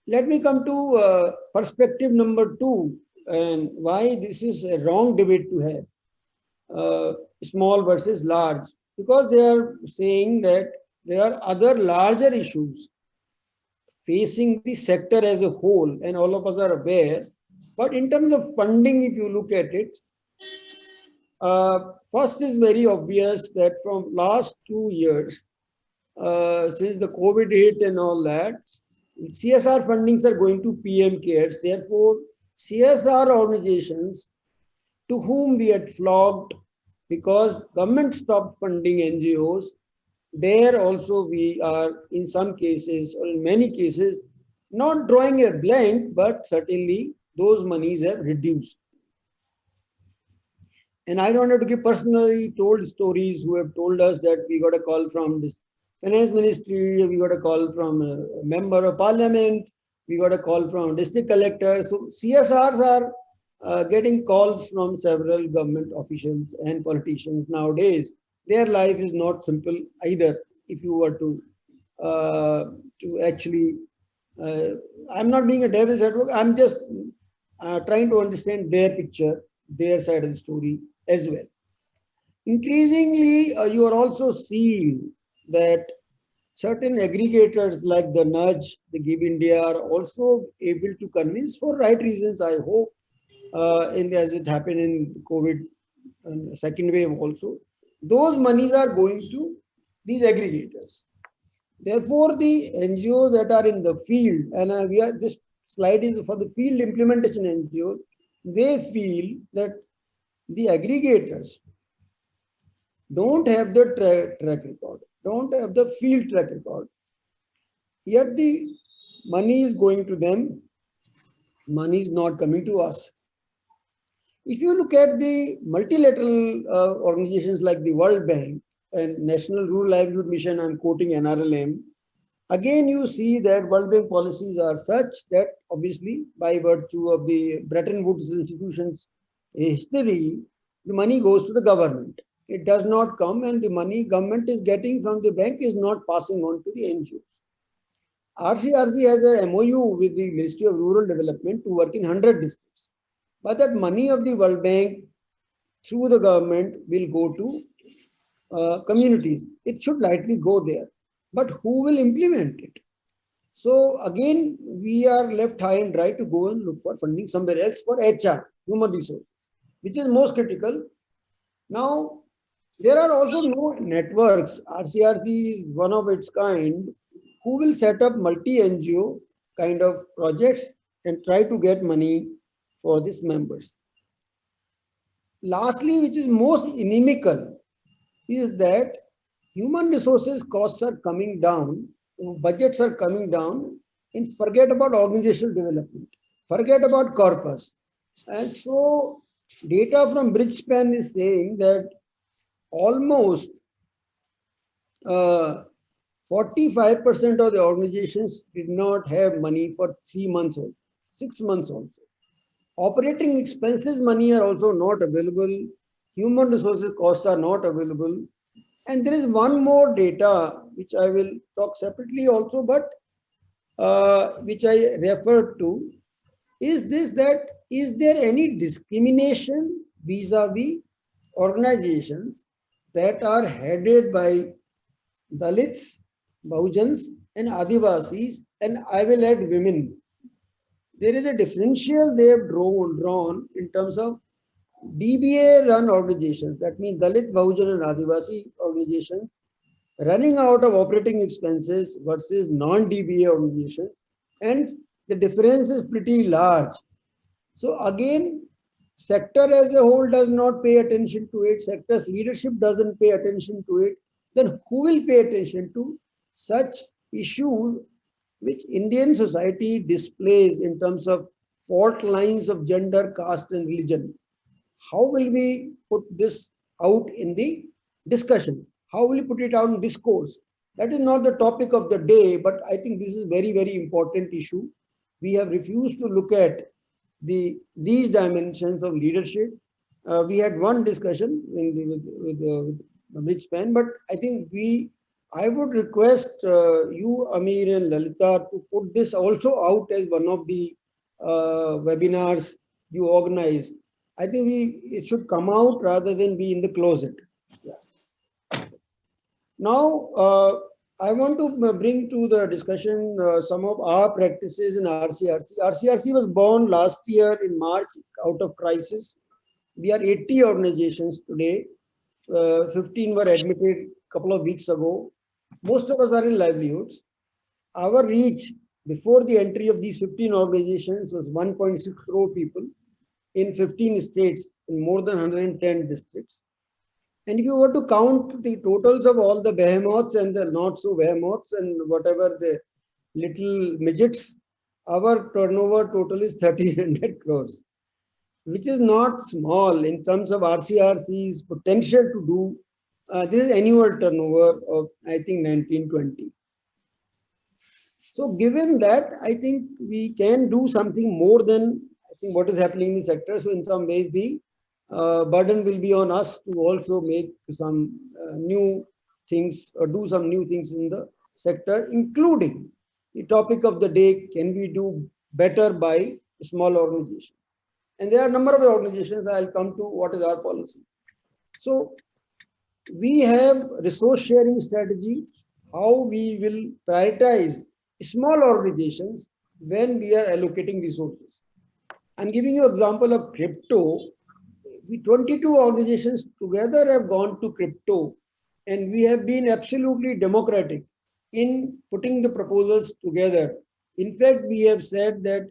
Let me come to perspective number two, and why this is a wrong debate to have, small versus large, because they are saying that there are other larger issues facing the sector as a whole, and all of us are aware. But in terms of funding, if you look at it, first is very obvious that from last 2 years, since the COVID hit and all that, CSR fundings are going to PM cares. Therefore, CSR organizations to whom we had flogged because government stopped funding NGOs, there also we are in some cases or in many cases not drawing a blank, but certainly those monies have reduced. And I don't have to give personally told stories who have told us that we got a call from the finance ministry, we got a call from a member of parliament, we got a call from district collector. So CSRs are getting calls from several government officials and politicians nowadays. Their life is not simple either. If you were to actually, uh, I'm not being a devil's advocate. I'm just trying to understand their picture, their side of the story as well. Increasingly, you are also seeing that certain aggregators like the Nudge, the Give India are also able to convince for right reasons, I hope, as it happened in COVID second wave also. Those monies are going to these aggregators. Therefore, the NGOs that are in the field, and this slide is for the field implementation NGOs, they feel that the aggregators don't have the track record, don't have the field track record. Yet the money is going to them, money is not coming to us. If you look at the multilateral organizations like the World Bank and National Rural Livelihood Mission, I'm quoting NRLM, again you see that World Bank policies are such that obviously by virtue of the Bretton Woods institutions history, the money goes to the government. It does not come, and the money government is getting from the bank is not passing on to the NGOs. RCRC has a MOU with the Ministry of Rural Development to work in 100 districts. But that money of the World Bank through the government will go to communities. It should likely go there. But who will implement it? So again, we are left high and dry to go and look for funding somewhere else for HR, human resources, which is most critical. Now, there are also no networks. RCRC is one of its kind who will set up multi-NGO kind of projects and try to get money for these members. Lastly, which is most inimical, is that human resources costs are coming down, budgets are coming down, and forget about organizational development, forget about corpus. And so data from Bridgespan is saying that almost 45% of the organizations did not have money for 3 months or 6 months also. Operating expenses money are also not available. Human resources costs are not available. And there is one more data which I will talk separately also, but which I referred to, is this that is there any discrimination vis-a-vis organizations that are headed by Dalits, Bahujans, and Adivasis, and I will add women. There is a differential they have drawn in terms of DBA run organizations, that means Dalit, Bahujan, and Adivasi organizations, running out of operating expenses versus non DBA organizations, and the difference is pretty large. So, again, sector as a whole does not pay attention to it, sector's leadership doesn't pay attention to it. Then who will pay attention to such issues which Indian society displays in terms of fault lines of gender, caste, and religion? How will we put this out in the discussion? How will we put it out in discourse? That is not the topic of the day, but I think this is very, very important issue. We have refused to look at these dimensions of leadership. We had one discussion with Bridgespan, but I think we I would request you, Amir and Lalita, to put this also out as one of the webinars you organize. I think it should come out rather than be in the closet. Yeah. Now, I want to bring to the discussion some of our practices in RCRC. RCRC was born last year in March out of crisis. We are 80 organizations today. 15 were admitted a couple of weeks ago. Most of us are in livelihoods. Our reach before the entry of these 15 organizations was 1.6 crore people in 15 states in more than 110 districts. And if you were to count the totals of all the behemoths and the not so behemoths and whatever the little midgets, our turnover total is 1,300 crores, which is not small in terms of RCRC's potential to do. This is annual turnover of, I think, 1920. So given that, I think we can do something more than I think what is happening in the sector. So in some ways, the burden will be on us to also make some new things or do some new things in the sector, including the topic of the day: can we do better by small organizations? And there are a number of organizations. I'll come to what is our policy. So we have resource sharing strategy, how we will prioritize small organizations when we are allocating resources. I'm giving you an example of crypto. We 22 organizations together have gone to crypto, and we have been absolutely democratic in putting the proposals together. In fact, we have said that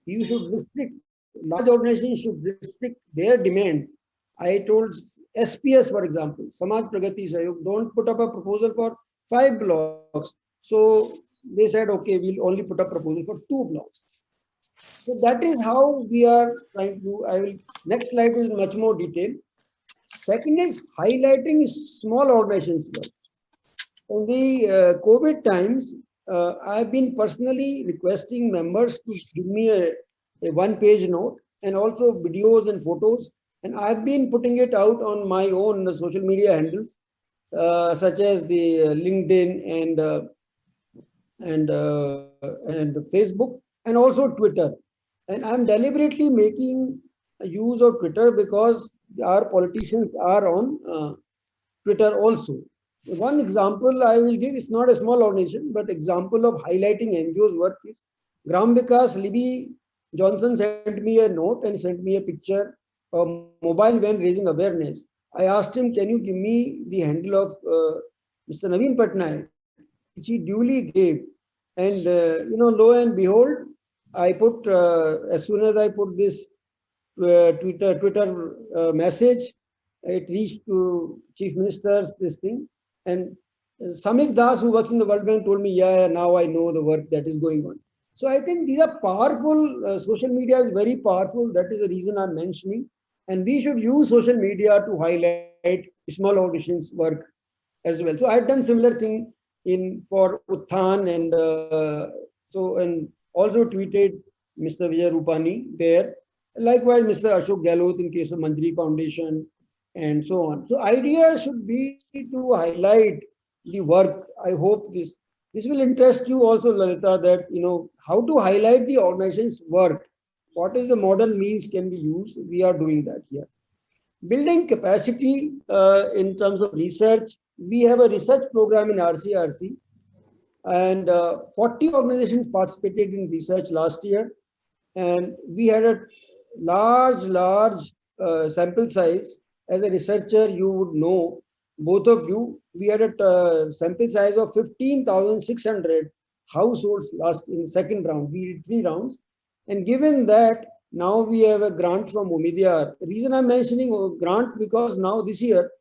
you should restrict, large organizations should restrict their demand. I told SPS, for example, Samaj Pragati Sahayog, don't put up a proposal for 5 blocks. So they said, okay, we'll only put up proposal for 2 blocks. So that is how we are trying to. I will next slide is much more detailed. Second is highlighting small organizations. In the COVID times, I've been personally requesting members to give me a one-page note and also videos and photos. And I've been putting it out on my own social media handles, such as the LinkedIn and Facebook, and also Twitter. And I'm deliberately making use of Twitter because our politicians are on Twitter also. One example I will give is not a small organization, but example of highlighting NGOs work is Gram Vikas Libby Johnson sent me a note and sent me a picture of mobile van raising awareness. I asked him, can you give me the handle of Mr. Naveen Patnaik, which he duly gave. And, lo and behold, I put, as soon as I put this Twitter message, it reached to chief ministers, this thing. And Samik Das, who works in the World Bank, told me, yeah, now I know the work that is going on. So I think these are powerful. Social media is very powerful. That is the reason I'm mentioning. And we should use social media to highlight small organizations' work as well. So I've done similar thing for Uthan and also tweeted Mr. Vijay Rupani there. Likewise, Mr. Ashok Gehlot in case of Manjari Foundation and so on. So idea should be to highlight the work. I hope this will interest you also, Lalita, that how to highlight the organization's work. What is the modern means can be used? We are doing that here. Building capacity in terms of research. We have a research program in RCRC, and 40 organizations participated in research last year, and we had a large sample size. As a researcher, you would know, both of you, we had a sample size of 15,600 households in the second round. We did 3 rounds, and given that now we have a grant from Umidyar. The reason I'm mentioning a grant because now this year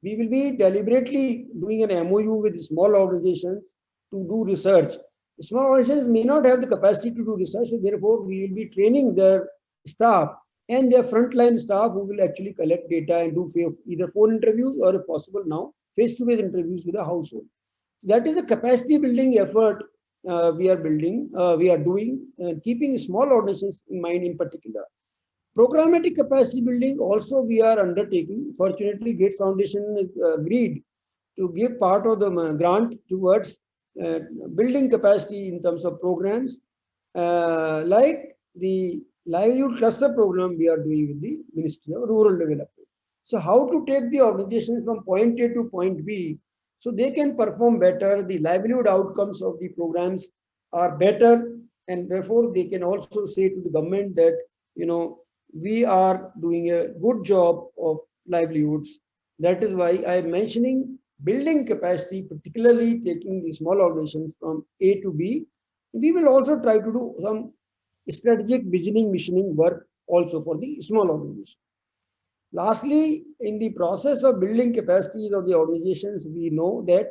we will be deliberately doing an MOU with small organizations to do research. Small organizations may not have the capacity to do research, so therefore we will be training their staff and their frontline staff who will actually collect data and do either phone interviews or, if possible now, face-to-face interviews with the household. That is a capacity building effort we are doing, keeping small organizations in mind in particular. Programmatic capacity building also we are undertaking. Fortunately, Gates Foundation has agreed to give part of the grant towards uh, building capacity in terms of programs, like the livelihood cluster program we are doing with the Ministry of Rural Development. So how to take the organizations from point A to point B so they can perform better, the livelihood outcomes of the programs are better, and therefore they can also say to the government that, we are doing a good job of livelihoods. That is why I am mentioning building capacity, particularly taking the small organizations from A to B. We will also try to do some strategic visioning, missioning work also for the small organizations. Lastly, in the process of building capacities of the organizations, we know that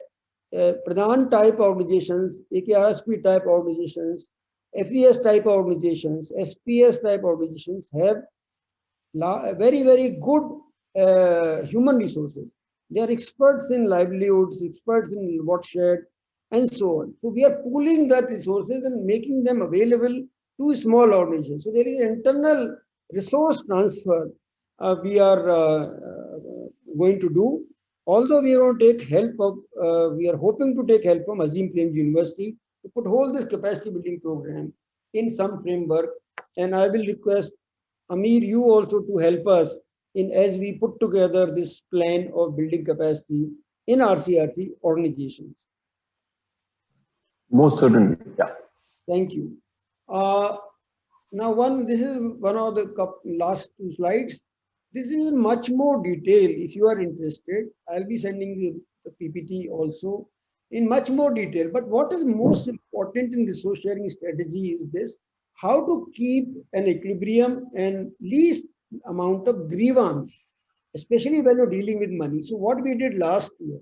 Pradhan type organizations, AKRSP type organizations, FES type organizations, SPS type organizations have very, very good human resources. They are experts in livelihoods, experts in watershed, and so on. So we are pooling that resources and making them available to small organizations. So there is internal resource transfer we are going to do. Although we want to take help of, we are hoping to take help from Azim Premji University to put whole this capacity building program in some framework. And I will request Amir, you also to help us in as we put together this plan of building capacity in RCRC organizations. Most certainly, yeah. Thank you. Uh, Now, this is one of the last two slides. This is much more detail. If you are interested, I'll be sending you the PPT also in much more detail. But what is most important in resource sharing strategy is this: how to keep an equilibrium and least amount of grievance, especially when you're dealing with money. So what we did last year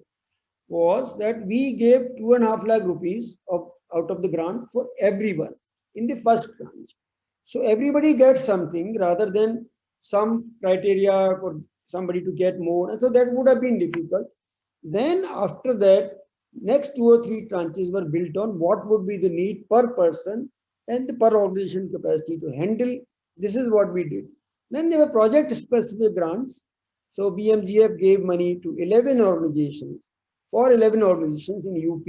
was that we gave 2.5 lakh rupees out of the grant for everyone in the first tranche. So everybody gets something rather than some criteria for somebody to get more. And so that would have been difficult. Then after that, next 2 or 3 tranches were built on what would be the need per person and the per organization capacity to handle. This is what we did. Then there were project specific grants. So BMGF gave money to 11 organizations, for 11 organizations in UP,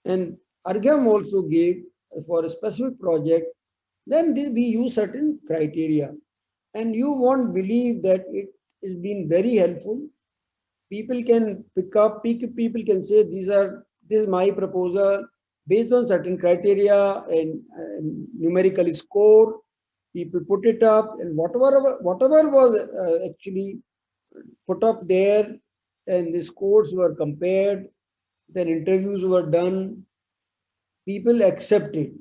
and Argham also gave for a specific project. Then we use certain criteria, and you won't believe that it has been very helpful. People can pick up, people can say this is my proposal based on certain criteria and numerical score. People put it up, and whatever was actually put up there, and the scores were compared, then interviews were done, people accepted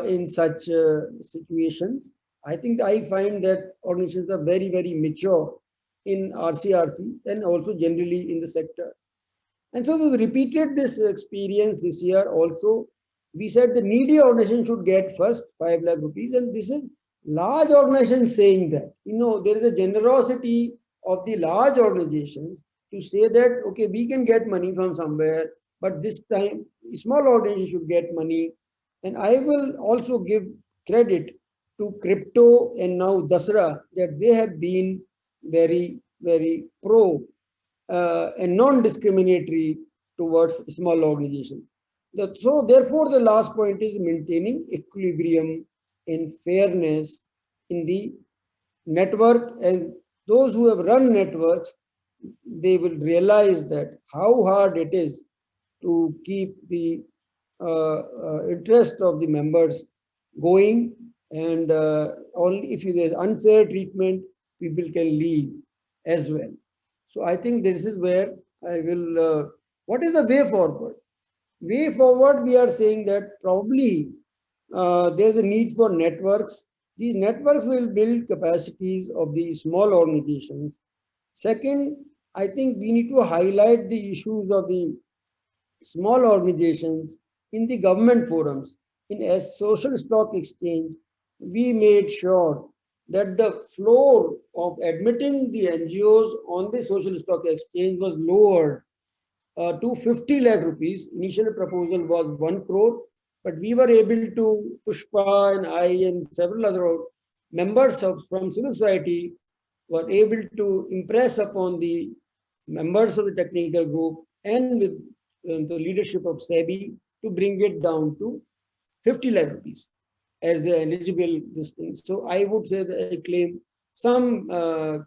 in such situations. I think I find that organizations are very, very mature in RCRC and also generally in the sector. And so we repeated this experience this year also. We said the needy organization should get first 5 lakh rupees, and this is large organizations saying that. There is a generosity of the large organizations to say that, okay, we can get money from somewhere, but this time small organizations should get money. And I will also give credit to crypto and now Dasra that they have been very, very pro and non-discriminatory towards small organizations. So therefore, the last point is maintaining equilibrium in fairness in the network, and those who have run networks, they will realize that how hard it is to keep the interest of the members going, and only if there is unfair treatment, people can leave as well. So I think this is where I will, what is the way forward? Way forward, we are saying that probably there's a need for networks. These networks will build capacities of the small organizations. Second, I think we need to highlight the issues of the small organizations in the government forums. In a social stock exchange, we made sure that the floor of admitting the NGOs on the social stock exchange was lowered to 50 lakh rupees. Initial proposal was 1 crore, but we were able to, Pushpa and I and several other members from civil society were able to impress upon the members of the technical group and with the leadership of SEBI to bring it down to 50 lakh rupees as the eligible this thing. So I would say that I claim some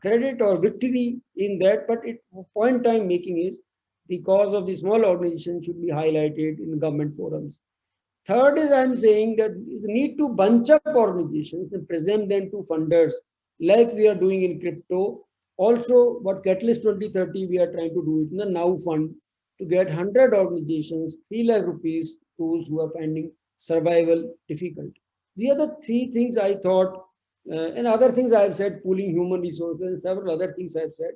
credit or victory in that, but it point I'm making is the cause of the small organization should be highlighted in government forums. Third is I'm saying that you need to bunch up organizations and present them to funders like we are doing in crypto. Also, what Catalyst 2030 we are trying to do it in the Now Fund to get 100 organizations, 3 lakh rupees tools who are finding survival difficult. The other three things I thought, and other things I have said, pooling human resources, and several other things I have said.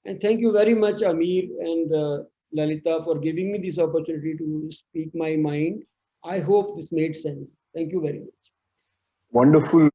And thank you very much, Amir and Lalita, for giving me this opportunity to speak my mind. I hope this made sense. Thank you very much. Wonderful,